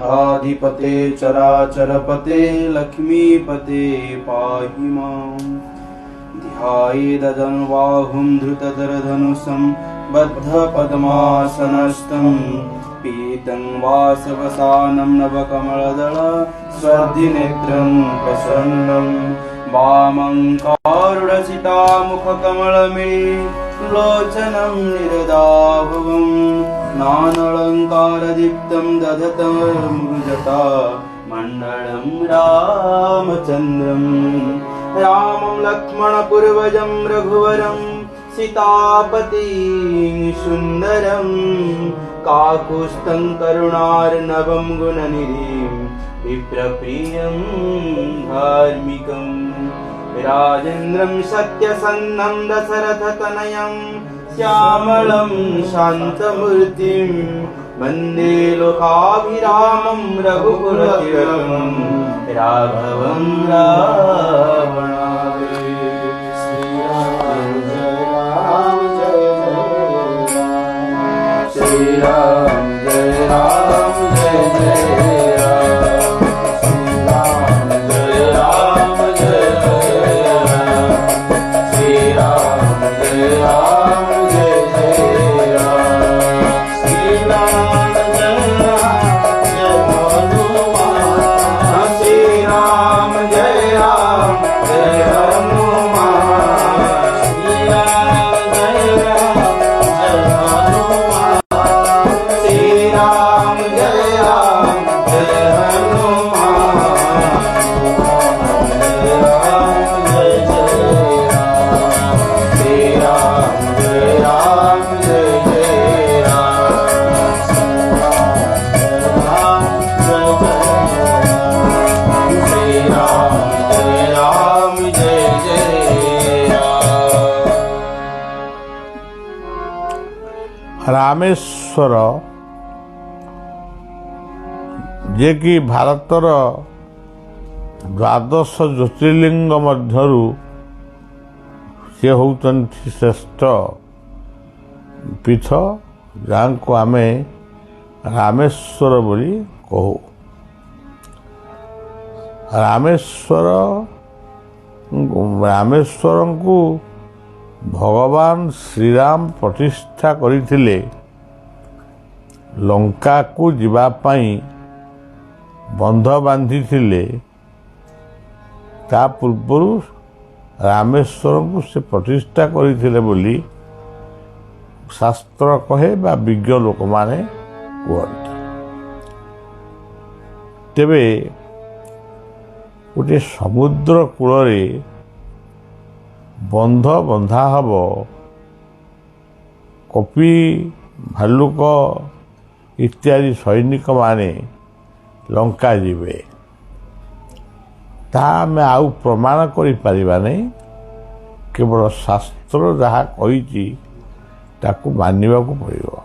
आधिपते चराचरपते लक्ष्मीपते पाहि माम् ध्यायेदनुबाहुं धृतधरधनुषं बद्धपद्मासनस्थं पीतं वासवसानं नवकमलदल स्वर्धिनेत्रं प्रसन्नं वामं कारुणसितामुखकमलमिलोचनं निरदाभवं नानालङ्कारदीप्तं दधतमृजता मण्डलं रामचन्द्रम् रामं लक्ष्मणपूर्वजं रघुवरं सीतापतिं सुन्दरं काकुत्स्थं करुणार्णवं गुणनिधिं विप्रप्रियं धार्मिकं राजेन्द्रं सत्यसन्धं दशरथतनयं श्यामलं शान्तमूर्तिं वन्दे लोकाभिरामं रघुकुलतिलकं राघवं रावणादे। श्री राम जय राम जय जय राम। श्री राम जय राम जय जय राम। श्री राम जय राम जय जय राम। श्री राम जय राम जय हनुमान। श्री राम जय राम जय हनुमान। श्री राम जय राम जय हनुमान। श्री राम जय राम जय हनुमान। जय राम जय जय राम। श्री राम जय राम जय जय राम। श्री राम जय राम जय जय राम। रामेश्वर जे कि भारतर द्वादश ज्योतिर्लिंग मध्यरु से होउतंती श्रेष्ठ पीठ जहाँ को आमे रामेश्वर बोली कहू। रामेश्वर को भगवान श्रीराम प्रतिष्ठा करथिले लंका को जीवा पाई बंध बांधिथिले। ता पूर्वरु रामेश्वर को से प्रतिष्ठा करथिले बोली शास्त्र कहे बा विज्ञ लोक माने कहते। तेबे गोटे समुद्र कूल बंध बंधा हब कपि भालुक इत्यादि सैनिक माने लंका जीवे ता आमे आउ प्रमाण करि परिबा नहीं। केवल शास्त्र जहाँ कही ताकू मानिबा को पड़िबो।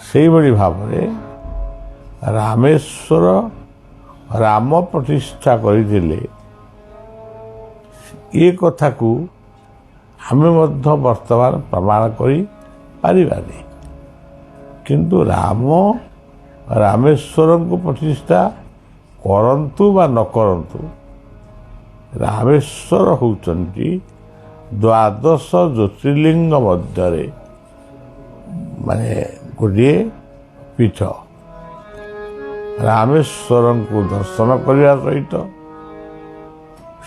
सेही भली भावरे रामेश्वर राम प्रतिष्ठा करथिले ये कथा को हमें मध्य वर्तमान प्रमाण करी पारिबानी। किंतु राम रामेश्वर को प्रतिष्ठा करंतु बा न करंतु रामेश्वर होउचंती द्वादश ज्योतिर्लिंग मध्यरे माने गोटे पीठ। रामेश्वर को दर्शन करने सहित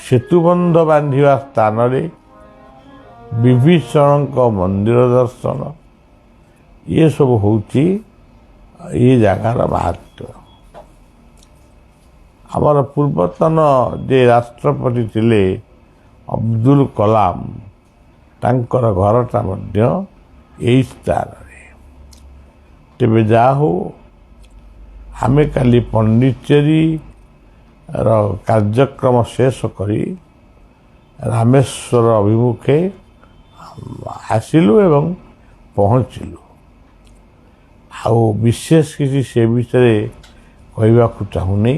सेतुबंध बांधिवा स्थान विभीषण मंदिर दर्शन ये सब होची ये जगार महत्व। आमर पूर्वतन जे राष्ट्रपति थिले अब्दुल कलाम तांकर घरटा मध्य यही स्थान। तेबे जा हो आमे काली पंडिचेरी कार्यक्रम शेष करी रामेश्वर अभिमुखे आसिलु एवं पहुँचलु। आउ विशेष किसी से विषय कहवा चाहूनी।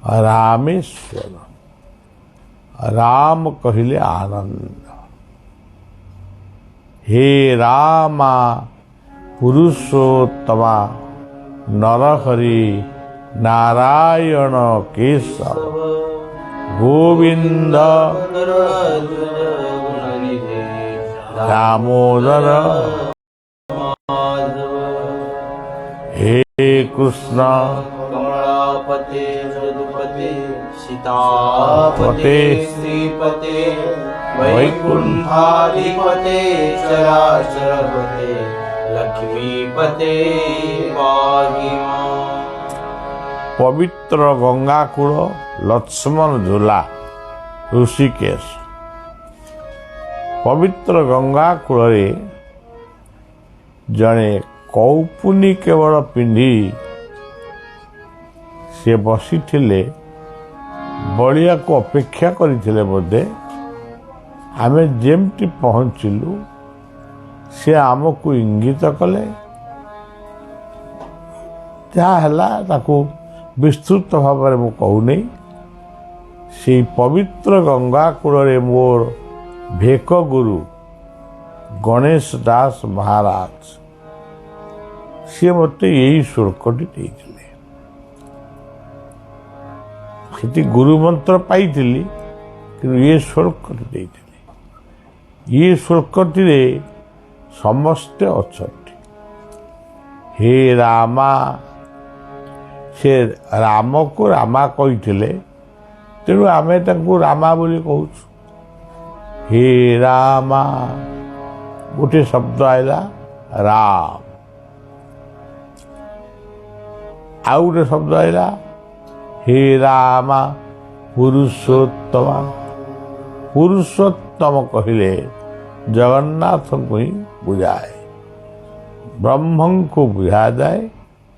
रामेश्वर राम कहले आनंद। हे रामा पुरुषोत्तमा नरहरि नारायण केशव गोविंद दामोदर हे कृष्ण कमलापते मृदुपते सीतापते श्रीपते वैकुंठाधिपते चराचरपते लक्ष्मीपते पाहि मां। पवित्र गंगाकूल लक्ष्मण झूला ऋषिकेश। पवित्र गंगाकूल जड़े कौपुनी केवल पिंधि से बसी बलिया को अपेक्षा करते बोधे आम जेमती पहुँचलु से आमको इंगित कले जहाँ विस्तृत भाव में मु कहूनी से पवित्र गंगाकूल मोर भेक गुरु गणेश दास महाराज सी मत यही श्लोकटी देते गुरु मंत्र पाई कि ये श्लोकटी ये श्लोकटी समस्ते अच्छा हे रामा से राम को रामा कही तेणु आम रामा बोली कहूँ हे रामा गोटे शब्द आएगा राम आउ गोटे शब्द आएगा हे रामा पुरुषोत्तम पुरुषोत्तम कहले जगन्नाथ को ही बुझाए ब्रह्म को बुझा जाए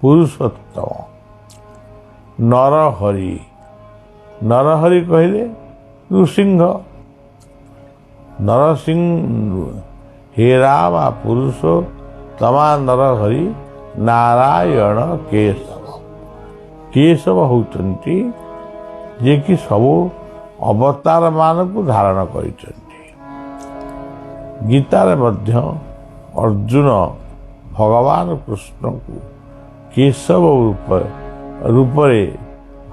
पुरुषोत्तम। नरहरि नरहरि कहले नृसिंह नरसिंह हे राम पुरुषोत्तमा नरहरि नारायण केशव केशव होती जे कि सबू अवतार मान को धारण कर गीतार मध्य अर्जुन भगवान कृष्ण को केशव रूप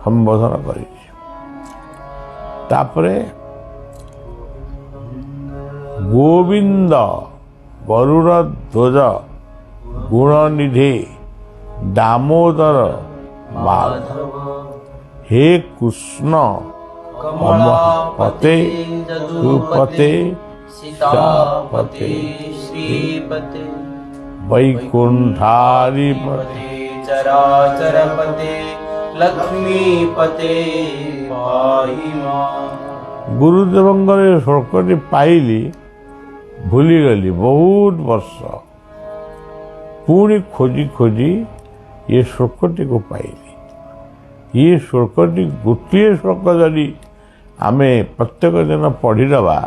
संबोधन कर गोविंद गरुड़ ध्वज गुणनिधे दामोदर माधव हे कृष्ण कमलापते सुपते सीतापते श्रीपते वैकुंठाधिपते चराचरपते लक्ष्मीपते पाहि मां। गुरुदेवंगर श्लोकटी पाइली भूलीगली बहुत वर्ष पुणी खोजी खोजी ये श्लोकटी को पाइली। ये श्लोकटी गोटे श्लोक जदि आम प्रत्येक दिन पढ़ीदबा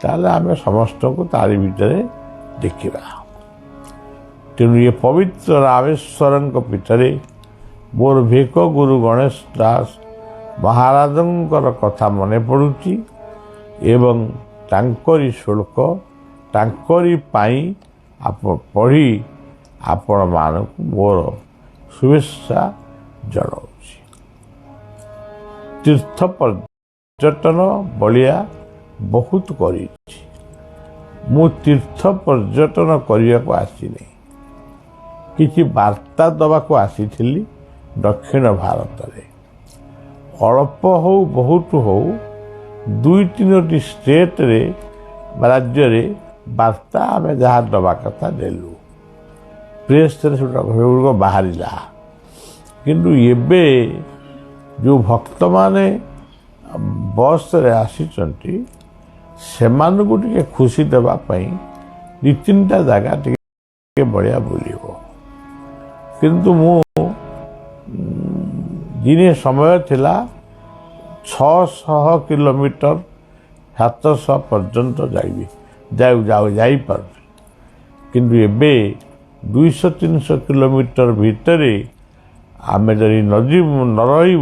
ताले आम समस्त को तारी भितर देखा। तेणु ये पवित्र रामेश्वर पीठरे मोर भेक गुरु गणेश दास महाराजंकर कथा मने पड़ुची एवं तांकरी श्लोक तांकरी पाई पढ़ी आपण मानक मोर शुभेच्छा जनाऊँगी। तीर्थ पर्यटन बलिया बहुत करी मु तीर्थ पर्यटन करने को आसी नहीं किसी वार्ता दवा को आसी दक्षिण भारत में अल्प हो बहुत हो दुई तीनोटी स्टेट रे राज्य रे वार्ता आम जहाँ दवा कथा देलु प्रेस बाहर किंतु एबे जो भक्त माने बस रे आसीचंती सेमानकु टिके खुशी देवा पई दि तीनटा जगह टिके बढ़िया बुलिबो किंतु मु दिने समय थिला 600 किलोमीटर 700 पर्यंत जाई पार किंतु एबे 200-300 किलोमीटर भितर आम जदि न रही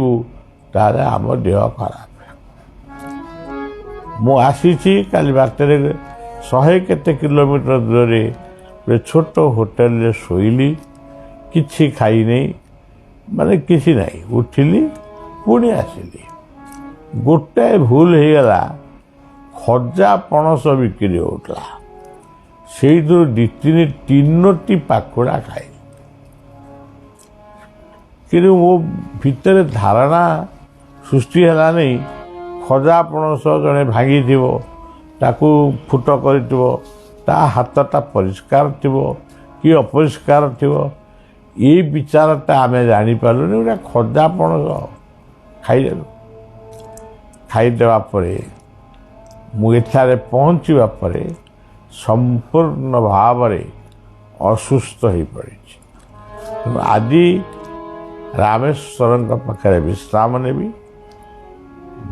ताले आम देह खराब। मु आसी काली बाटरे 100 केते किलोमीटर दूर छोट होटेल रे शोइली କିଛି ଖାଇନି, ମାନେ କିଛି ନାହିଁ। ଉଠିଲି, ପୁଣି ଆସିଲି। ଗୋଟାଏ ଭୁଲ ହେଇଗଲା, ଖଜା ପଣସ ବିକ୍ରି ହେଉଥିଲା, ସେଇଥିରୁ ତିନୋଟି ପାଖୁଡ଼ା ଖାଇଲି। କିନ୍ତୁ ମୋ ଭିତରେ ଧାରଣା ସୃଷ୍ଟି ହେଲାନି ଖଜା ପଣସ ଜଣେ ଭାଙ୍ଗିଥିବ, ତାକୁ ଫୁଟ କରିଥିବ, ତା ହାତଟା ପରିଷ୍କାର ଥିବ କି ଅପରିଷ୍କାର ଥିବ, ଏଇ ବିଚାରଟା ଆମେ ଜାଣିପାରିଲୁନି। ଗୋଟେ ଖଜା ପଣସ ଖାଇଦେଲୁ। ଖାଇଦେବା ପରେ ମୁଁ ଏଠାରେ ପହଞ୍ଚିବା ପରେ ସମ୍ପୂର୍ଣ୍ଣ ଭାବରେ ଅସୁସ୍ଥ ହୋଇପଡ଼ିଛି। ଆଜି ରାମେଶ୍ୱରଙ୍କ ପାଖରେ ବିଶ୍ରାମ ନେବି।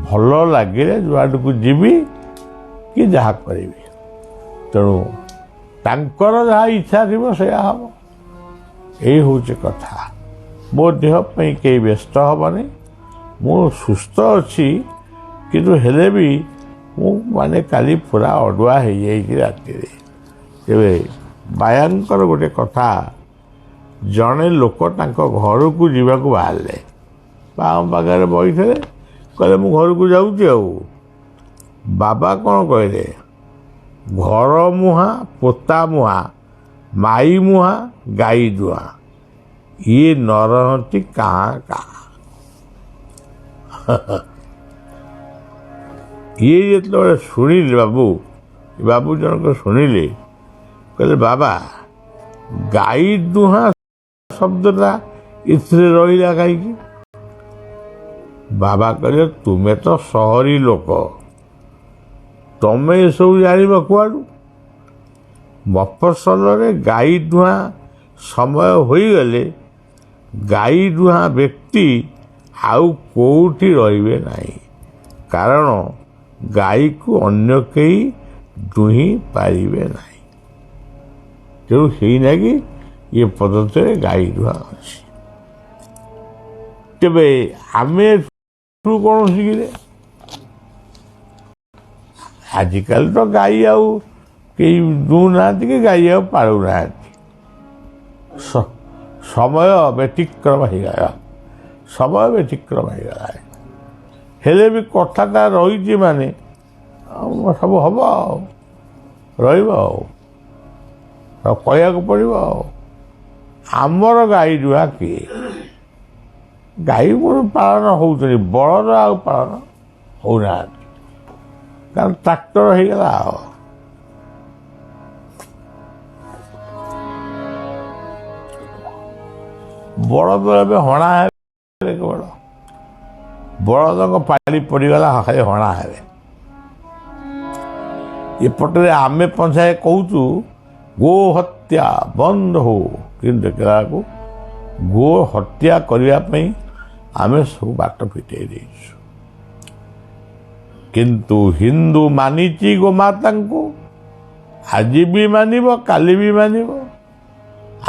ଭଲ ଲାଗିଲେ ଯୁଆଡ଼କୁ ଯିବି କି ଯାହା କରିବି। ତେଣୁ ତାଙ୍କର ଯାହା ଇଚ୍ଛା ଥିବ ସେଇଆ ହେବ। ଏଇ ହେଉଛି କଥା। ମୋ ଦେହ ପାଇଁ କେହି ବ୍ୟସ୍ତ ହେବନି। ମୁଁ ସୁସ୍ଥ ଅଛି, କିନ୍ତୁ ହେଲେ ବି ମୁଁ ମାନେ କାଲି ପୁରା ଅଡ଼ୁଆ ହେଇଯାଇଛି ରାତିରେ। ତେବେ ବାୟାଙ୍କର ଗୋଟେ କଥା, ଜଣେ ଲୋକ ତାଙ୍କ ଘରକୁ ଯିବାକୁ ବାହାରିଲେ, ବାବା ପାଖରେ ବସିଥିଲେ, କହିଲେ ମୁଁ ଘରକୁ ଯାଉଛି। ଆଉ ବାବା କ'ଣ କହିଲେ, ଘର ମୁହାଁ ପୋତା ମୁହାଁ, ମାଇ ମୁହାଁ ଗାଈ ଦୁଆଁ, ଇଏ ନରହନ୍ତି କାଁ କାଁ। ଇଏ ଯେତେବେଳେ ଶୁଣିଲେ, ବାବୁ ଜଣକ ଶୁଣିଲେ, କହିଲେ ବାବା ଗାଈ ଦୁହାଁ ଶବ୍ଦଟା ଏଥିରେ ରହିଲା କାହିଁକି? ବାବା କହିଲେ ତୁମେ ତ ସହରୀ ଲୋକ, ତମେ ଏସବୁ ଜାଣିବ କୁଆଡ଼ୁ? ମଫସଲରେ ଗାଈ ଦୁହାଁ ସମୟ ହୋଇଗଲେ ଗାଈ ଦୁହାଁ ବ୍ୟକ୍ତି ଆଉ କେଉଁଠି ରହିବେ ନାହିଁ, କାରଣ ଗାଈକୁ ଅନ୍ୟ କେହି ଦୁହିଁ ପାରିବେ ନାହିଁ। ତେଣୁ ସେଇ ନାଗି ଏ ପଦ୍ଧତିରେ ଗାଈ ଦୁହାଁ ଅଛି। ତେବେ ଆମେ କ'ଣ ଶିଖିଲେ? ଆଜିକାଲି ତ ଗାଈ ଆଉ କେହି ଦୁହୁଁନାହାନ୍ତି କି ଗାଈ ଆଉ ପାଳୁନାହାନ୍ତି। ସମୟ ବ୍ୟତିକ୍ରମ ହେଇଗଲା, ହେଲେ ବି କଥାଟା ରହିଛି, ମାନେ ସବୁ ହବ, ଆଉ ରହିବ, ଆଉ କହିବାକୁ ପଡ଼ିବ। ଆଉ ଆମର ଗାଈ ଦୁହାଁ କିଏ? ଗାଈ ଗୋରୁ ପାଳନ ହେଉଛନ୍ତି, ବଳଦ ଆଉ ପାଳନ ହେଉନାହାନ୍ତି, କାରଣ ଟ୍ରାକ୍ଟର ହେଇଗଲା। ଆଉ ବଳଦ ଏବେ ହଣା ହେବେ, କେବଳ ବଳଦଙ୍କ ପାଳି ପଡ଼ିଗଲା, ଖାଲି ହଣା ହେବେ। ଏପଟରେ ଆମେ ପଞ୍ଚାଏ କହୁଛୁ ଗୋ ହତ୍ୟା ବନ୍ଦ ହଉ, କିନ୍ତୁ ଦେଖିଲା ବେଳକୁ ଗୋ ହତ୍ୟା କରିବା ପାଇଁ ଆମେ ସବୁ ବାଟ ଫିଟେଇ ଦେଇଛୁ। କିନ୍ତୁ ହିନ୍ଦୁ ମାନିଛି ଗୋମାତାଙ୍କୁ, ଆଜି ବି ମାନିବ, କାଲି ବି ମାନିବ।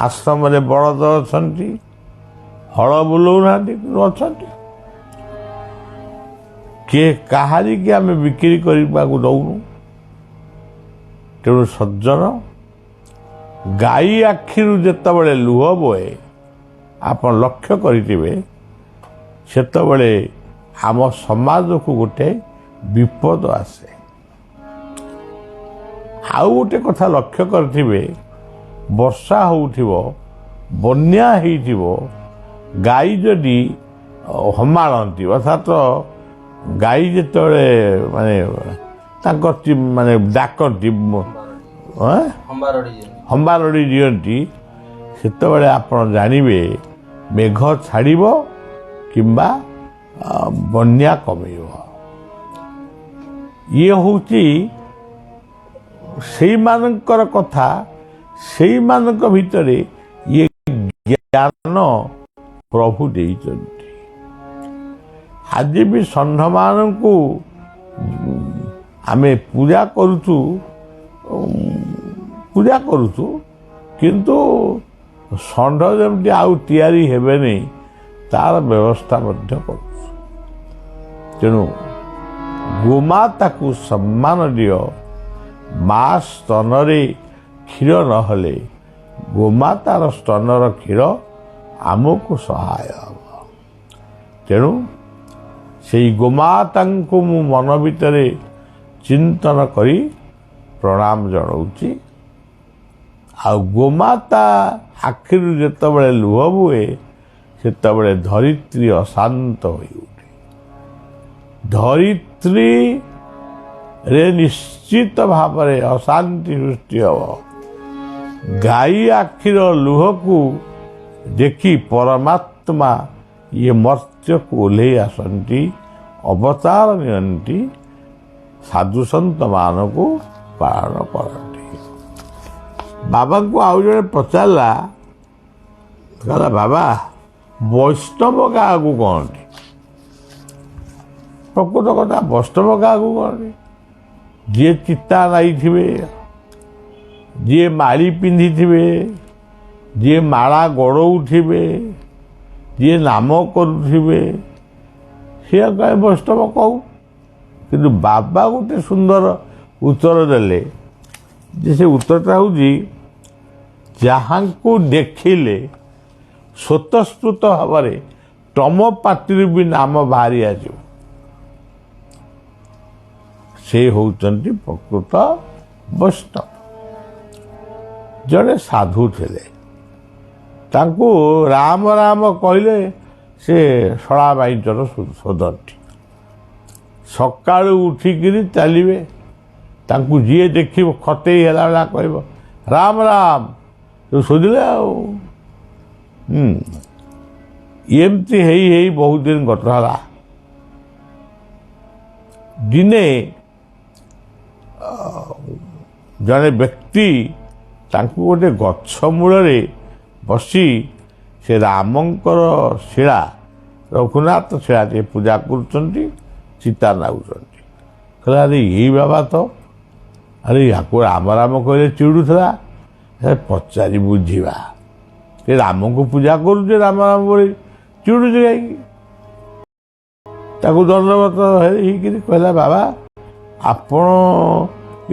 ଆଶ୍ରମରେ ବଳଦ ଅଛନ୍ତି, ହଳ ବୁଲଉନାହାନ୍ତି, ଅଛନ୍ତି। କିଏ କାହାରିକି ଆମେ ବିକ୍ରି କରିବାକୁ ଦଉନୁ। ତେଣୁ ସଜ୍ଜନ, ଗାଈ ଆଖିରୁ ଯେତେବେଳେ ଲୁହ ବୋହେ, ଆପଣ ଲକ୍ଷ୍ୟ କରିଥିବେ, ସେତେବେଳେ ଆମ ସମାଜକୁ ଗୋଟେ ବିପଦ ଆସେ। ଆଉ ଗୋଟେ କଥା ଲକ୍ଷ୍ୟ କରିଥିବେ, ବର୍ଷା ହେଉଥିବ, ବନ୍ୟା ହେଇଥିବ, ଗାଈ ଯଦି ହମାଳନ୍ତି, ଅର୍ଥାତ୍ ଗାଈ ଯେତେବେଳେ ମାନେ ତାଙ୍କ ମାନେ ଡାକନ୍ତି, ହମ୍ବାରଡ଼ି ଦିଅନ୍ତି, ସେତେବେଳେ ଆପଣ ଜାଣିବେ ମେଘ ଛାଡ଼ିବ କିମ୍ବା ବନ୍ୟା କମିବ। ଇଏ ହେଉଛି ସେଇମାନଙ୍କର କଥା, ସେଇମାନଙ୍କ ଭିତରେ ଇଏ ଜ୍ଞାନ ପ୍ରଭୁ ଦେଇଛନ୍ତି। ଆଜି ବି ଷଣ୍ଢମାନଙ୍କୁ ଆମେ ପୂଜା କରୁଛୁ, କିନ୍ତୁ ଷଣ୍ଢ ଯେମିତି ଆଉ ତିଆରି ହେବେନି, ତାର ବ୍ୟବସ୍ଥା ମଧ୍ୟ କରୁଛୁ। ତେଣୁ ଗୋମାତାକୁ ସମ୍ମାନ ଦିଅ। ମା ସ୍ତନରେ କ୍ଷୀର ନହେଲେ ଗୋମାତାର ସ୍ତନର କ୍ଷୀର ଆମକୁ ସହାୟ ହେବ। ତେଣୁ ସେଇ ଗୋମାତାଙ୍କୁ ମୁଁ ମନ ଭିତରେ ଚିନ୍ତନ କରି ପ୍ରଣାମ ଜଣାଉଛି। ଆଉ ଗୋମାତା ଆଖିରୁ ଯେତେବେଳେ ଲୁହ ବୁହେ ସେତେବେଳେ ଧରିତ୍ରୀ ଅଶାନ୍ତ ହୋଇଉଠେ। ଧରିତ୍ରୀରେ ନିଶ୍ଚିତ ଭାବରେ ଅଶାନ୍ତି ସୃଷ୍ଟି ହେବ। ଗାଈ ଆଖିର ଲୁହକୁ ଦେଖି ପରମାତ୍ମା ଇଏ ମର୍ତ୍ତ୍ୟକୁ ଓହ୍ଲେଇ ଆସନ୍ତି, ଅବତାର ନିଅନ୍ତି, ସାଧୁସନ୍ତମାନଙ୍କୁ ପାଳନ କରନ୍ତି। ବାବାଙ୍କୁ ଆଉ ଜଣେ ପଚାରିଲା, କହିଲା ବାବା ବୈଷ୍ଣବ କାହାକୁ କହନ୍ତି? ପ୍ରକୃତ କଥା ବୈଷ୍ଣବ କାହାକୁ କହନ୍ତି? ଯିଏ ଚିତା ନାଇଥିବେ, ଯିଏ ମାଳି ପିନ୍ଧିଥିବେ, ଯିଏ ମାଳା ଗଡ଼ଉଥିବେ, ଯିଏ ନାମ କରୁଥିବେ, ସିଏ କାହିଁ ବୈଷ୍ଣବ କହୁ। କିନ୍ତୁ ବାବା ଗୋଟେ ସୁନ୍ଦର ଉତ୍ତର ଦେଲେ, ଯେ ସେ ଉତ୍ତରଟା ହେଉଛି ଯାହାଙ୍କୁ ଦେଖିଲେ ସ୍ୱତଃସ୍ଫୂର୍ତ୍ତ ଭାବରେ ତମ ପାଟିରୁ ବି ନାମ ବାହାରି ଆସିବ, ସେ ହେଉଛନ୍ତି ପ୍ରକୃତ ବୈଷ୍ଣବ। ଜଣେ ସାଧୁ ଥିଲେ, ତାଙ୍କୁ ରାମ ରାମ କହିଲେ ସେ ଶଳା ବାଇଚର ଶୋଧନ୍ତି। ସକାଳୁ ଉଠିକିରି ଚାଲିବେ, ତାଙ୍କୁ ଯିଏ ଦେଖିବ ଖତେଇ ହେଲା ଭଳିଆ କହିବ ରାମ ରାମ, ତୁ ଶୋଧିଲେ ଆଉ। ଏମିତି ହେଇ ହେଇ ବହୁତ ଦିନ ଗତ ହେଲା। ଦିନେ ଜଣେ ବ୍ୟକ୍ତି ତାଙ୍କୁ ଗୋଟେ ଗଛ ମୂଳରେ ବସି ସେ ରାମଙ୍କର ଶିଳା, ରଘୁନାଥ ଶିଳା ଟିକେ ପୂଜା କରୁଛନ୍ତି, ଚିତା ନାଗୁଛନ୍ତି। କହିଲେ ଆରେ ଏଇ ବାବା ତ, ଆରେ ୟାକୁ ରାମ ରାମ କହିଲେ ଚିଡ଼ୁଥିଲା, ପଚାରି ବୁଝିବା, ଏ ରାମଙ୍କୁ ପୂଜା କରୁଛେ ରାମ ରାମ ବୋଲି ଚିଡ଼ୁଛି କାହିଁକି? ତାକୁ ଦଣ୍ଡବତ ହେଇକିରି କହିଲା ବାବା ଆପଣ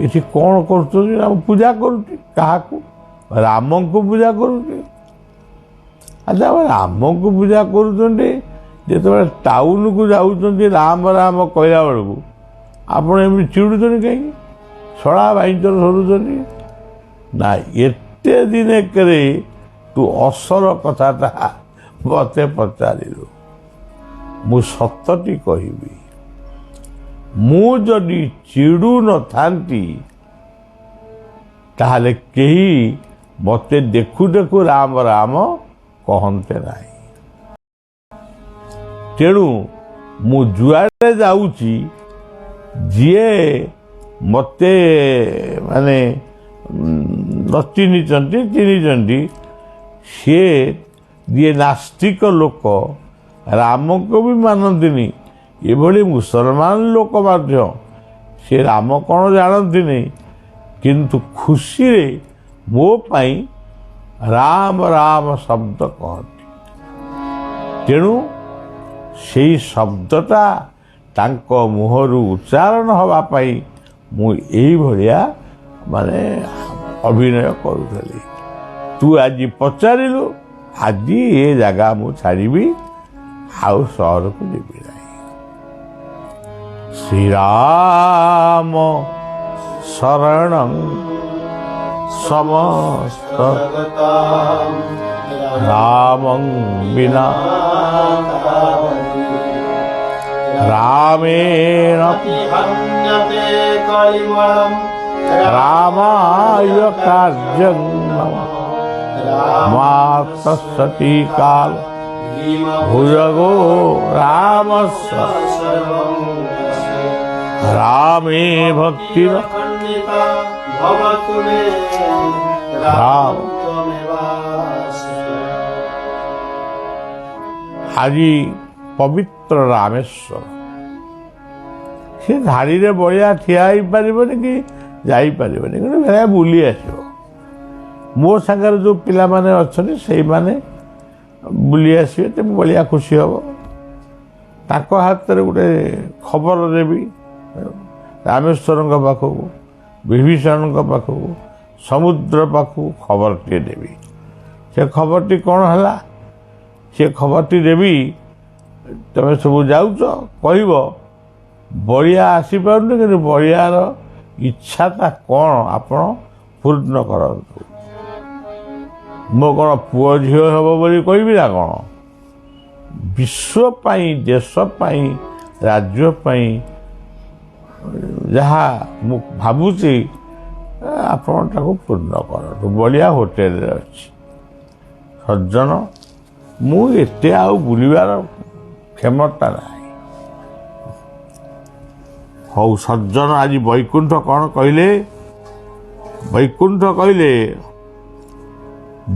ଏଠି କ'ଣ କରୁଛନ୍ତି? ନା ପୂଜା କରୁଛି। କାହାକୁ? ରାମଙ୍କୁ ପୂଜା କରୁଛି। ଆଚ୍ଛା ରାମଙ୍କୁ ପୂଜା କରୁଛନ୍ତି, ଯେତେବେଳେ ଟାଉନକୁ ଯାଉଛନ୍ତି ରାମ ରାମ କହିଲା ବେଳକୁ ଆପଣ ଏମିତି ଚିଡ଼ୁଛନ୍ତି କାହିଁକି? ଶଳା ବାଇଚର ସରୁଛନ୍ତି। ନା ଏତେ ଦିନକରେ ତୁ ଅସର କଥାଟା ମୋତେ ପଚାରିଲୁ, ମୁଁ ସତଟି କହିବି। ମୁଁ ଯଦି ଚିଡ଼ୁ ନଥାନ୍ତି ତାହେଲେ କେହି ମୋତେ ଦେଖୁ ଦେଖୁ ରାମ ରାମ କହନ୍ତେ ନାହିଁ। ତେଣୁ ମୁଁ ଯୁଆଡ଼େ ଯାଉଛି, ଯିଏ ମୋତେ ମାନେ ନ ଚିହ୍ନିଛନ୍ତି ଚିହ୍ନିଛନ୍ତି, ସିଏ ଯିଏ ନାସ୍ତିକ ଲୋକ, ରାମକୁ ବି ମାନନ୍ତିନି, ଏଭଳି ମୁସଲମାନ ଲୋକ ମଧ୍ୟ ସେ ରାମ କ'ଣ ଜାଣନ୍ତିନି, କିନ୍ତୁ ଖୁସିରେ ମୋ ପାଇଁ ରାମ ରାମ ଶବ୍ଦ କହନ୍ତି। ତେଣୁ ସେଇ ଶବ୍ଦଟା ତାଙ୍କ ମୁହଁରୁ ଉଚ୍ଚାରଣ ହେବା ପାଇଁ ମୁଁ ଏଇଭଳିଆ ମାନେ ଅଭିନୟ କରୁଥିଲି। ତୁ ଆଜି ପଚାରିଲୁ, ଆଜି ଏ ଜାଗା ମୁଁ ଛାଡ଼ିବି, ଆଉ ସହରକୁ ଯିବି ନାହିଁ। ଶ୍ରୀରାମ ଶରଣଂ ସମସ୍ତ ରାମଂ ବିନା ରାମେଣ ରାମାୟ କାର୍ଯ୍ୟଂ ମାତସତି କାଲ ଭୁଜଗೋ ରାମସ୍ୟ ରାମେ ଭକ୍ତିର ରାମ। ଆଜି ପବିତ୍ର ରାମେଶ୍ୱର, ସେ ଧାଡ଼ିରେ ବଳିଆ ଠିଆ ହେଇପାରିବନି କି ଯାଇପାରିବନି, କିନ୍ତୁ ଭେଳିଆ ବୁଲି ଆସିବ। ମୋ ସାଙ୍ଗରେ ଯେଉଁ ପିଲାମାନେ ଅଛନ୍ତି ସେଇମାନେ ବୁଲି ଆସିବେ, ତେଣୁ ବଳିଆ ଖୁସି ହେବ। ତାଙ୍କ ହାତରେ ଗୋଟେ ଖବର ଦେବି ରାମେଶ୍ୱରଙ୍କ ପାଖକୁ, ବିଭୀଷଣଙ୍କ ପାଖକୁ, ସମୁଦ୍ର ପାଖକୁ ଖବରଟିଏ ଦେବି। ସେ ଖବରଟି କ'ଣ ହେଲା ସେ ଖବରଟି ଦେବି ତମେ ସବୁ ଯାଉଛ କହିବ ବଳିଆ ଆସିପାରୁନି, କିନ୍ତୁ ବଳିଆର ଇଚ୍ଛାଟା କ'ଣ ଆପଣ ପୂର୍ଣ୍ଣ କରନ୍ତୁ। ମୋ କ'ଣ ପୁଅ ଝିଅ ହେବ ବୋଲି କହିବି ନା କ'ଣ? ବିଶ୍ୱ ପାଇଁ, ଦେଶ ପାଇଁ, ରାଜ୍ୟ ପାଇଁ ଯାହା ମୁଁ ଭାବୁଛି ଆପଣ ତାକୁ ପୂର୍ଣ୍ଣ କରନ୍ତୁ। ବଳିଆ ହୋଟେଲରେ ଅଛି। ସଜ୍ଜନ, ମୁଁ ଏତେ ଆଉ ବୁଲିବାର କ୍ଷମତା ନାହିଁ। ହଉ ସଜ୍ଜନ, ଆଜି ବୈକୁଣ୍ଠ କ'ଣ କହିଲେ? ବୈକୁଣ୍ଠ କହିଲେ,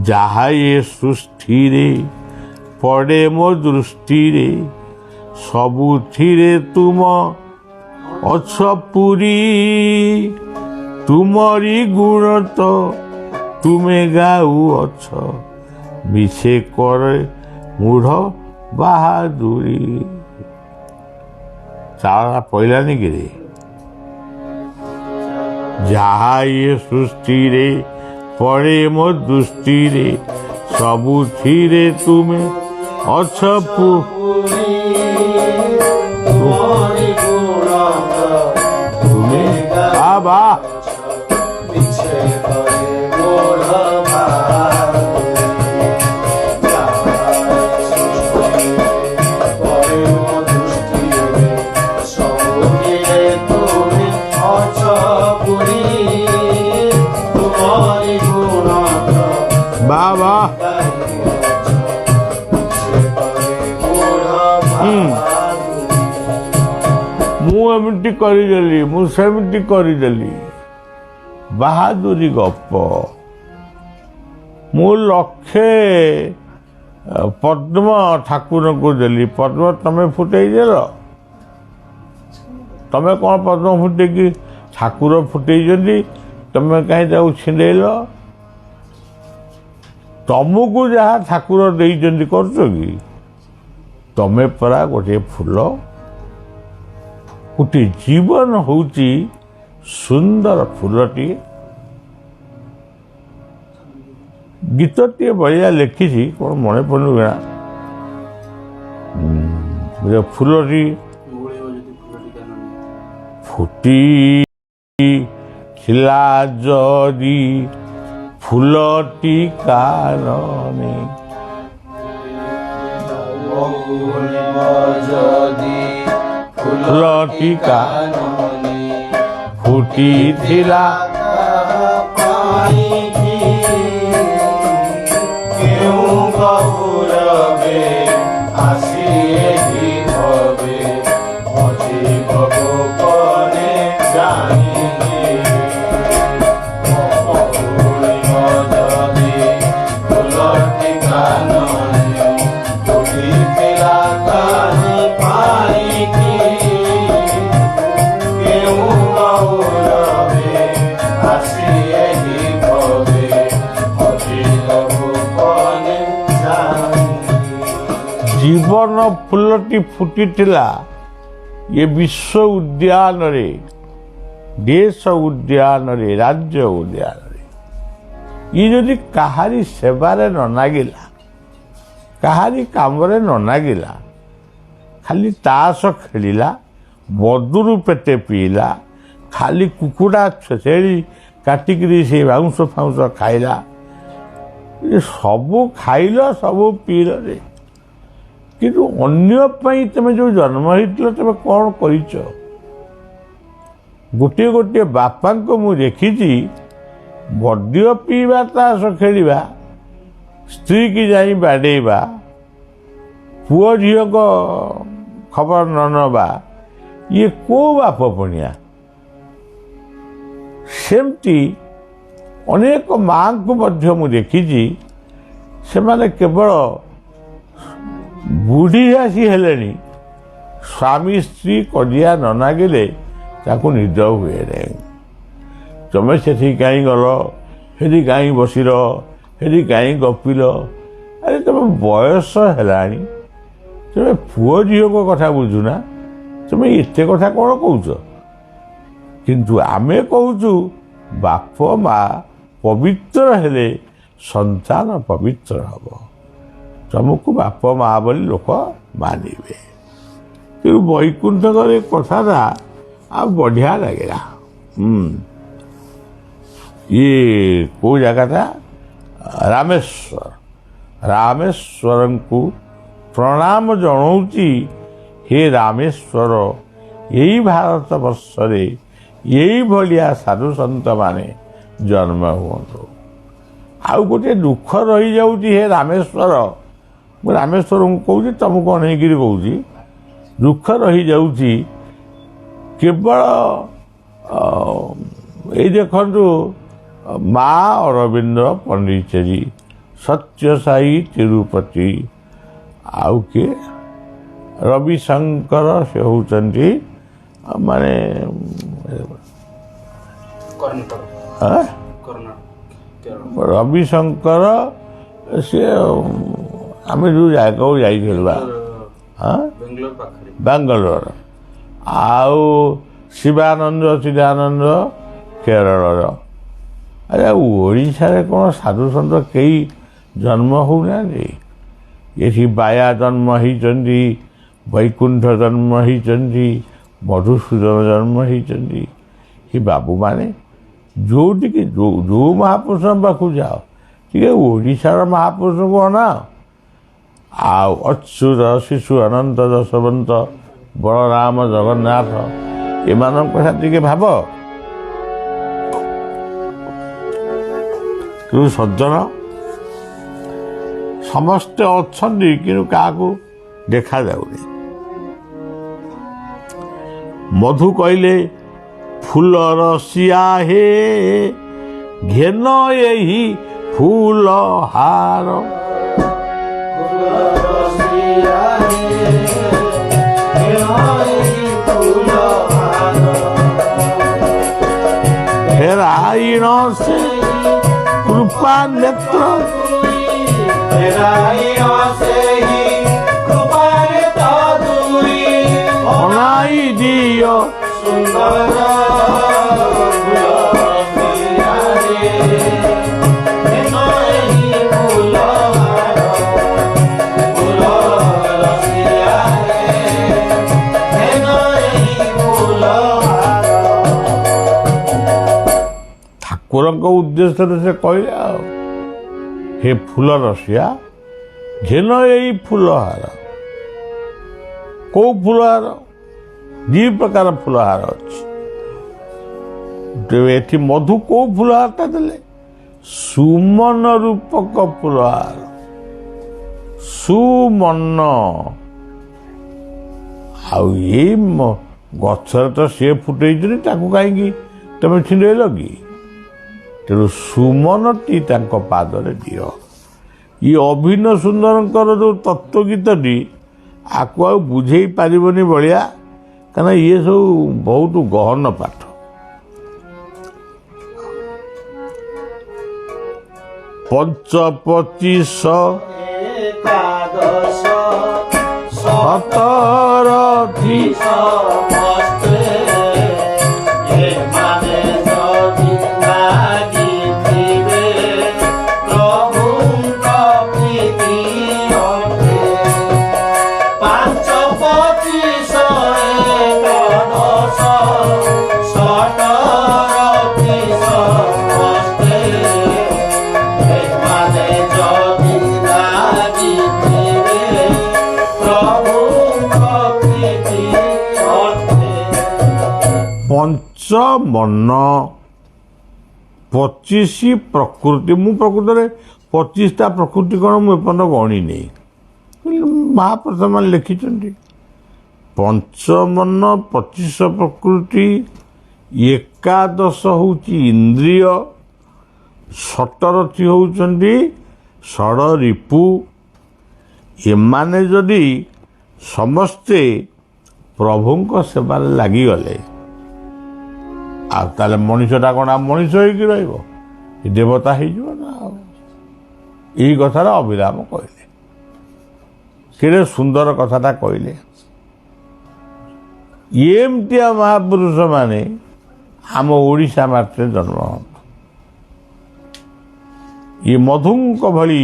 ଯାହା ଏ ସୃଷ୍ଟିରେ ପଡ଼େ ମୋ ଦୃଷ୍ଟିରେ, ସବୁଥିରେ ତୁମ ଅଛ ପୁରୀ, ତୁମରି ଗୁଣ ତ ତୁମେ ଗାଉଅଛ, ମିଶେ କରେ ମୂଢ଼ ବାହାଦୁରୀ। ଚାଳନା ପଇଲାନି କିରେ? ଯାହା ଏ ସୃଷ୍ଟିରେ ପଡ଼େ ମୋ ଦୃଷ୍ଟିରେ, ସବୁଥିରେ ତୁମେ ଅଛ ତୁମେ ବାବା ବାବା ମୁଁ ଏମିତି କରିଦେଲି, ମୁଁ ସେମିତି କରିଦେଲି। ବାହାଦୁରୀ ଗପ। ମୁଁ ଲକ୍ଷେ ପଦ୍ମ ଠାକୁରଙ୍କୁ ଦେଲି, ପଦ୍ମ ତମେ ଫୁଟେଇ ଦେଲ। ତମେ କ'ଣ ପଦ୍ମ ଫୁଟେଇକି ଠାକୁର ଫୁଟେଇଛନ୍ତି, ତମେ କାହିଁ ତାକୁ ଛିଣ୍ଡେଇଲ? ତମକୁ ଯାହା ଠାକୁର ଦେଇଛନ୍ତି କରୁଛ କି? ତମେ ପରା ଗୋଟିଏ ଫୁଲ। ଗୋଟିଏ ଜୀବନ ହେଉଛି ସୁନ୍ଦର ଫୁଲଟିଏ। ଗୀତଟିଏ ବଳିଆ ଲେଖିଛି, କ'ଣ ମନେ ପଡ଼ୁନି ନା? ଫୁଲଟି ଫୁଟି ଥିଲା ଯଦି ଫୁଲଟି କାନନେ, ଫୁଲଟି କାନନେ ଫୁଟିଥିଲା, କେଉଁ ଗୌରବେ ଆସି ଏହି ଭବେ, ଅଜୀବ ଗୋପନେ ଜାଣିଲେ। ଫୁଲଟି କାନନେ ଫୁଟିଥିଲା କାହିଁ ପାଇକି, କେଉଁ ଗୌରବେ ଆସି ଏହି ଭବେ, ଅଜୀବ ଗୋପନେ ଜାଣିଲେ। ଜୀବନ ଫୁଲଟି ଫୁଟିଥିଲା ଏ ବିଶ୍ୱ ଉଦ୍ୟାନରେ, ଦେଶ ଉଦ୍ୟାନରେ, ରାଜ୍ୟ ଉଦ୍ୟାନରେ। ଇଏ ଯଦି କାହାରି ସେବାରେ ନ ନାଗିଲା, କାହାରି କାମରେ ନ ନାଗିଲା, ଖାଲି ତାସ ଖେଳିଲା, ବଦୁରୁ ପେଟେ ପିଇଲା, ଖାଲି କୁକୁଡ଼ା ଛେଳି କାଟିକିରି ସେ ବାଉଁଶ ଫାଉଁଶ ଖାଇଲା, ସବୁ ଖାଇଲ, ସବୁ ପିଇଲରେ, କିନ୍ତୁ ଅନ୍ୟ ପାଇଁ ତମେ ଯେଉଁ ଜନ୍ମ ହେଇଥିଲ ତମେ କ'ଣ କରିଛ? ଗୋଟିଏ ଗୋଟିଏ ବାପାଙ୍କୁ ମୁଁ ଦେଖିଛି, ମଦ୍ୟ ପିଇବା, ତାସ ଖେଳିବା, ସ୍ତ୍ରୀକି ଯାଇ ବାଡ଼େଇବା, ପୁଅ ଝିଅଙ୍କ ଖବର ନ ନେବା, ଇଏ କୋଉ ବାପ ପଣିଆ? ସେମିତି ଅନେକ ମାଆଙ୍କୁ ମଧ୍ୟ ମୁଁ ଦେଖିଛି, ସେମାନେ କେବଳ ବୁଢ଼ୀ ଆସି ହେଲେଣି, ସ୍ୱାମୀ ସ୍ତ୍ରୀ କଜିଆ ନ ନାଗିଲେ ତାକୁ ନିଦ ହୁଏ ନାହିଁ। ତମେ ସେଠି କାହିଁ ଗଲ, ସେଠି କାହିଁ ବସିଲ, ସେଠି କାହିଁ ଗପିଲ? ଆରେ ତମେ ବୟସ ହେଲାଣି, ତମେ ପୁଅ ଝିଅଙ୍କ କଥା ବୁଝୁନା, ତମେ ଏତେ କଥା କ'ଣ କହୁଛ? କିନ୍ତୁ ଆମେ କହୁଛୁ ବାପ ମା ପବିତ୍ର ହେଲେ ସନ୍ତାନ ପବିତ୍ର ହେବ। ତମକୁ ବାପ ମା ବୋଲି ଲୋକ ମାନିବେ। କିନ୍ତୁ ବୈକୁଣ୍ଠଙ୍କର ଏ କଥାଟା ଆଉ ବଢ଼ିଆ ଲାଗିଲା। ଇଏ କେଉଁ ଜାଗାଟା? ରାମେଶ୍ୱର। ରାମେଶ୍ୱରଙ୍କୁ ପ୍ରଣାମ ଜଣାଉଛି। ହେ ରାମେଶ୍ୱର, ଏଇ ଭାରତ ବର୍ଷରେ ଏଇଭଳିଆ ସାଧୁସନ୍ତମାନେ ଜନ୍ମ ହୁଅନ୍ତୁ। ଆଉ ଗୋଟିଏ ଦୁଃଖ ରହିଯାଉଛି। ହେ ରାମେଶ୍ୱର, ମୁଁ ରାମେଶ୍ୱରଙ୍କୁ କହୁଛି, ତମକୁ ଅନେଇକିରି କହୁଛି, ଦୁଃଖ ରହିଯାଉଛି। କେବଳ ଏଇ ଦେଖନ୍ତୁ, ମା ଅରବିନ୍ଦ ପଣ୍ଡିଚେରୀ, ସତ୍ୟସାଇ ତିରୁପତି, ଆଉ କିଏ ରବିଶଙ୍କର, ସେ ହେଉଛନ୍ତି ମାନେ ରବିଶଙ୍କର। ସେ ଆମେ ଯେଉଁ ଜାଗାକୁ ଯାଇଥିଲୁ ବାଙ୍ଗାଲୋର। ଆଉ ଶିବାନନ୍ଦ ଚିଦାନନ୍ଦ କେରଳର। ଆରେ ଓଡ଼ିଶାରେ କ'ଣ ସାଧୁସନ୍ଥ କେହି ଜନ୍ମ ହେଉନାହାନ୍ତି? ଏଠି ବାୟା ଜନ୍ମ ହେଇଛନ୍ତି, ବୈକୁଣ୍ଠ ଜନ୍ମ ହେଇଛନ୍ତି, ମଧୁସୂଦନ ଜନ୍ମ ହେଇଛନ୍ତି। ଏ ବାବୁମାନେ ଯେଉଁଠିକି ଯେଉଁ ମହାପୁରୁଷଙ୍କ ପାଖକୁ ଯାଅ, ଟିକେ ଓଡ଼ିଶାର ମହାପୁରୁଷଙ୍କୁ ଅନାଅ। ଆଉ ଅଚ୍ୟୁତ, ଶିଶୁ, ଅନନ୍ତ, ଯଶବନ୍ତ, ବଳରାମ, ଜଗନ୍ନାଥ, ଏମାନଙ୍କ କଥା ଟିକେ ଭାବ। କିନ୍ତୁ ସଜ୍ଜନ ସମସ୍ତେ ଅଛନ୍ତି, କିନ୍ତୁ କାହାକୁ ଦେଖାଯାଉନି। ମଧୁ କହିଲେ ଫୁଲ ରସିଆ ହେ, ଘେନ ଏହି ଫୁଲ ହାର। ହେରାଇଣ ସେ କୃପା ନେତ୍ର, ଅଣାଇ ଦିଅ ଠାକୁରଙ୍କ ଉଦ୍ଦେଶ୍ୟରେ ସେ କହିଲେ ଆଉ, ହେ ଫୁଲ ରସିଆ, ଘେନ ଏଇ ଫୁଲହାର। କୋଉ ଫୁଲହାର? ଦି ପ୍ରକାର ଫୁଲହାର ଅଛି। ଏଠି ମଧୁ କୋଉ ଫୁଲହାରଟା ଦେଲେ? ସୁମନ ରୂପକ ଫୁଲହାର। ସୁମନ। ଆଉ ଏଇ ଗଛରେ ତ ସିଏ ଫୁଟେଇଛନ୍ତି, ତାକୁ କାହିଁକି ତମେ ଛିଣ୍ଡେଇଲ କି? ତେଣୁ ସୁମନଟି ତାଙ୍କ ପାଦରେ ଦିଅ। ଇ ଅଭିନ୍ନ ସୁନ୍ଦରଙ୍କର ଯେଉଁ ତତ୍ତ୍ୱଗୀତଟି, ଆକୁ ଆଉ ବୁଝେଇ ପାରିବନି ଭଳିଆ, କାରଣ ଇଏ ସବୁ ବହୁତ ଗହନ ପାଠ। ପଞ୍ଚ ପଚିଶ ସତରଥି ପଞ୍ଚମନ 25 ପ୍ରକୃତି। ମୁଁ ପ୍ରକୃତରେ 25ଟା ପ୍ରକୃତି କ'ଣ ମୁଁ ଏପର୍ଯ୍ୟନ୍ତ ଗଣିନି, ମହାପୁରୁଷମାନେ ଲେଖିଛନ୍ତି। ପଞ୍ଚମନ 25 ପ୍ରକୃତି, 11 ହେଉଛି ଇନ୍ଦ୍ରିୟ, 17 ହେଉଛନ୍ତି ଷଡ଼ରିପୁ। ଏମାନେ ଯଦି ସମସ୍ତେ ପ୍ରଭୁଙ୍କ ସେବାରେ ଲାଗିଗଲେ, ଆଉ ତାହେଲେ ମଣିଷଟା କ'ଣ ମଣିଷ ହେଇକି ରହିବ? ଦେବତା ହେଇଯିବ ନା। ଆଉ ଏଇ କଥାର ଅଭିରାମ କହିଲେ, କେଡ଼େ ସୁନ୍ଦର କଥାଟା କହିଲେ। ଏମିତିଆ ମହାପୁରୁଷ ମାନେ ଆମ ଓଡ଼ିଶା ମାଟିରେ ଜନ୍ମ ହୁଅନ୍ତୁ। ଇଏ ମଧୁଙ୍କ ଭଳି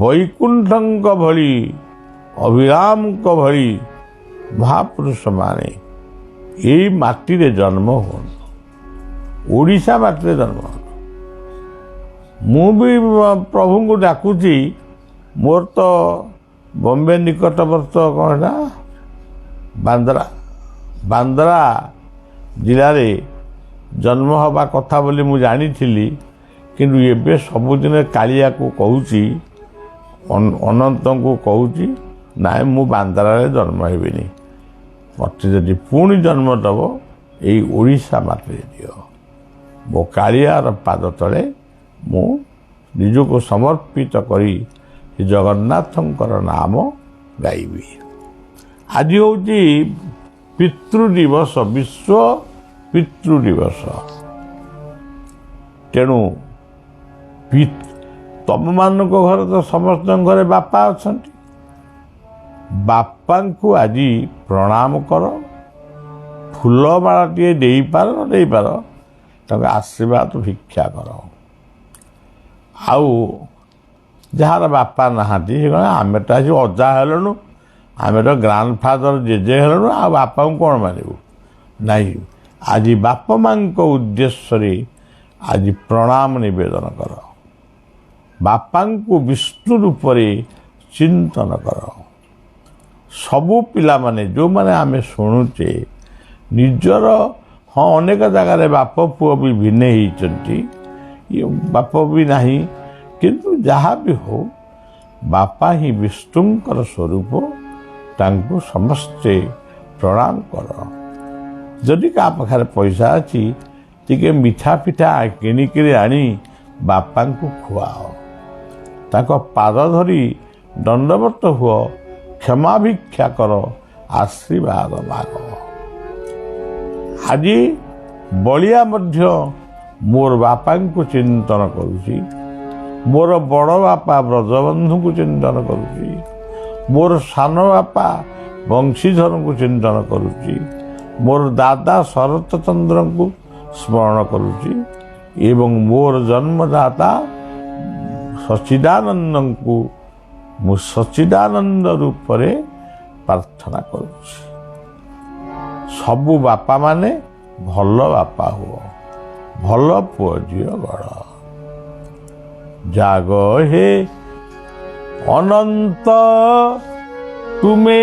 ବୈକୁଣ୍ଠଙ୍କ ଭଳି ଅଭିରାମଙ୍କ ଭଳି ମହାପୁରୁଷମାନେ ଏଇ ମାଟିରେ ଜନ୍ମ ହୁଅନ୍ତୁ, ଓଡ଼ିଶା ମାଟିରେ ଜନ୍ମ ହୁଅନ୍ତୁ। ମୁଁ ବି ପ୍ରଭୁଙ୍କୁ ଡାକୁଛି, ମୋର ତ ବମ୍ବେ ନିକଟବର୍ତ୍ତ କ'ଣ ଏଟା ବାନ୍ଦ୍ରା ଜିଲ୍ଲାରେ ଜନ୍ମ ହେବା କଥା ବୋଲି ମୁଁ ଜାଣିଥିଲି, କିନ୍ତୁ ଏବେ ସବୁଦିନ କାଳିଆକୁ କହୁଛି, ଅନନ୍ତଙ୍କୁ କହୁଛି, ନାଇଁ ମୁଁ ବାନ୍ଦ୍ରାରେ ଜନ୍ମ ହେବିନି, ମୋତେ ଯଦି ପୁଣି ଜନ୍ମ ଦେବ ଏଇ ଓଡ଼ିଶା ମାଟିରେ ଦିଅ। ମୋ କାଳିଆର ପାଦ ତଳେ ମୁଁ ନିଜକୁ ସମର୍ପିତ କରି ଜଗନ୍ନାଥଙ୍କର ନାମ ଗାଇବି। ଆଜି ହେଉଛି ପିତୃ ଦିବସ, ବିଶ୍ୱ ପିତୃ ଦିବସ। ତେଣୁ ତମମାନଙ୍କ ଘରେ ତ ସମସ୍ତଙ୍କ ଘରେ ବାପା ଅଛନ୍ତି, ବାପାଙ୍କୁ ଆଜି ପ୍ରଣାମ କର, ଫୁଲମାଳଟିଏ ଦେଇପାର ନ ଦେଇପାର, ତାଙ୍କୁ ଆଶୀର୍ବାଦ ଭିକ୍ଷା କର। ଆଉ ଯାହାର ବାପା ନାହାନ୍ତି ସେ କ'ଣ, ଆମେ ତ ଆଜି ଅଜା ହେଲୁଣୁ, ଆମେ ତ ଗ୍ରାଣ୍ଡ ଫାଦର ଜେଜେ ହେଲୁଣୁ, ଆଉ ବାପାଙ୍କୁ କ'ଣ ମାନିବୁ? ନାହିଁ, ଆଜି ବାପା ମାଙ୍କ ଉଦ୍ଦେଶ୍ୟରେ ଆଜି ପ୍ରଣାମ ନିବେଦନ କର, ବାପାଙ୍କୁ ବିଷ୍ଣୁ ରୂପରେ ଚିନ୍ତନ କର। ସବୁ ପିଲାମାନେ ଯେଉଁମାନେ ଆମେ ଶୁଣୁଛେ, ନିଜର ହଁ ଅନେକ ଜାଗାରେ ବାପ ପୁଅ ବି ଭିନ୍ନ ହେଇଛନ୍ତି, ବାପ ବି ନାହିଁ, କିନ୍ତୁ ଯାହା ବି ହଉ ବାପା ହିଁ ବିଷ୍ଣୁଙ୍କର ସ୍ୱରୂପ, ତାଙ୍କୁ ସମସ୍ତେ ପ୍ରଣାମ କର। ଯଦି କାହା ପାଖରେ ପଇସା ଅଛି, ଟିକେ ମିଠା ପିଠା କିଣିକିରି ଆଣି ବାପାଙ୍କୁ ଖୁଆଅ, ତାଙ୍କ ପାଦ ଧରି ଦଣ୍ଡବତ ହୁଅ, କ୍ଷମା ଭିକ୍ଷା କର, ଆଶୀର୍ବାଦ ମାଗ। ଆଜି ବଳିଆ ମଧ୍ୟ ମୋର ବାପାଙ୍କୁ ଚିନ୍ତନ କରୁଛି, ମୋର ବଡ଼ ବାପା ବ୍ରଜବନ୍ଧୁଙ୍କୁ ଚିନ୍ତନ କରୁଛି, ମୋର ସାନ ବାପା ବଂଶୀଧରଙ୍କୁ ଚିନ୍ତନ କରୁଛି, ମୋର ଦାଦା ଶରତ ଚନ୍ଦ୍ରଙ୍କୁ ସ୍ମରଣ କରୁଛି ଏବଂ ମୋର ଜନ୍ମଦାତା ସଚ୍ଚିଦାନନ୍ଦଙ୍କୁ ମୁଁ ସଚ୍ଚିଦାନନ୍ଦ ରୂପରେ ପ୍ରାର୍ଥନା କରୁଛି। ସବୁ ବାପାମାନେ ଭଲ ବାପା ହୁଅ, ଭଲ ପୁଅ ଝିଅ ଗଢ଼। ଜାଗ ହେ ଅନନ୍ତ ତୁମେ